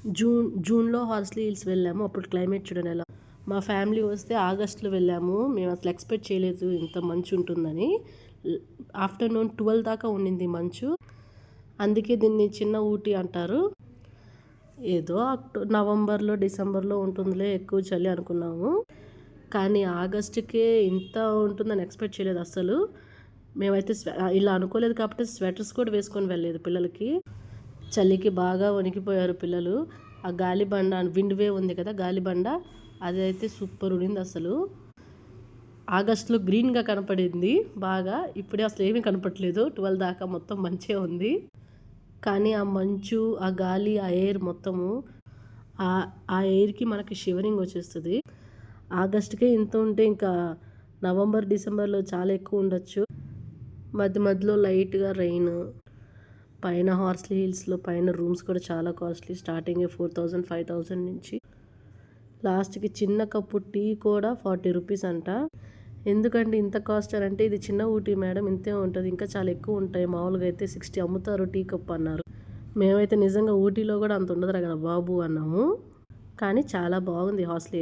జూన్లో Horsley hills వెళ్ళాము. అప్పుడు క్లైమేట్ చూడండి ఎలా. మా ఫ్యామిలీ వస్తే ఆగస్టులో వెళ్ళాము. మేము అసలు ఎక్స్పెక్ట్ చేయలేదు ఇంత మంచు ఉంటుందని. ఆఫ్టర్నూన్ 12 దాకా ఉండింది మంచు. అందుకే దీన్ని చిన్న ఊటీ అంటారు. ఏదో నవంబర్లో డిసెంబర్లో ఉంటుందిలే ఎక్కువ చలి అనుకున్నాము. కానీ ఆగస్టుకే ఇంత ఉంటుందని ఎక్స్పెక్ట్ చేయలేదు అసలు. మేమైతే ఇలా అనుకోలేదు కాబట్టి స్వెటర్స్ కూడా వేసుకొని వెళ్ళలేదు పిల్లలకి. చలికి బాగా వణికిపోయారు పిల్లలు. ఆ గాలిబండ విండ్ వేవ్ ఉంది కదా గాలిబండ, అది అయితే సూపర్ ఉండింది అసలు. ఆగస్టులో గ్రీన్గా కనపడింది బాగా. ఇప్పుడే అసలు ఏమీ కనపట్లేదు. 12 దాకా మొత్తం మంచే ఉంది. కానీ ఆ మంచు, ఆ గాలి, ఆ ఎయిర్ మొత్తము, ఆ ఎయిర్కి మనకి షివరింగ్ వచ్చేస్తుంది. ఆగస్టుకే ఇంత ఉంటే ఇంకా నవంబర్ డిసెంబర్లో చాలా ఎక్కువ ఉండొచ్చు. మధ్య మధ్యలో లైట్గా రెయిన్. పైన హార్స్లీ హిల్స్లో పైన రూమ్స్ కూడా చాలా కాస్ట్లీ. స్టార్టింగ్ 4000 5000 నుంచి. లాస్ట్కి చిన్న కప్పు టీ కూడా 40 రూపీస్ అంట. ఎందుకంటే ఇంత కాస్ట్ అని అంటే, ఇది చిన్న ఊటీ మేడం ఇంతే ఉంటుంది, ఇంకా చాలా ఎక్కువ ఉంటాయి, మామూలుగా అయితే 60 అమ్ముతారు టీ కప్ అన్నారు. మేమైతే నిజంగా ఊటీలో కూడా అంత ఉండదురా కదా బాబు అన్నాము. కానీ చాలా బాగుంది హార్స్లీ.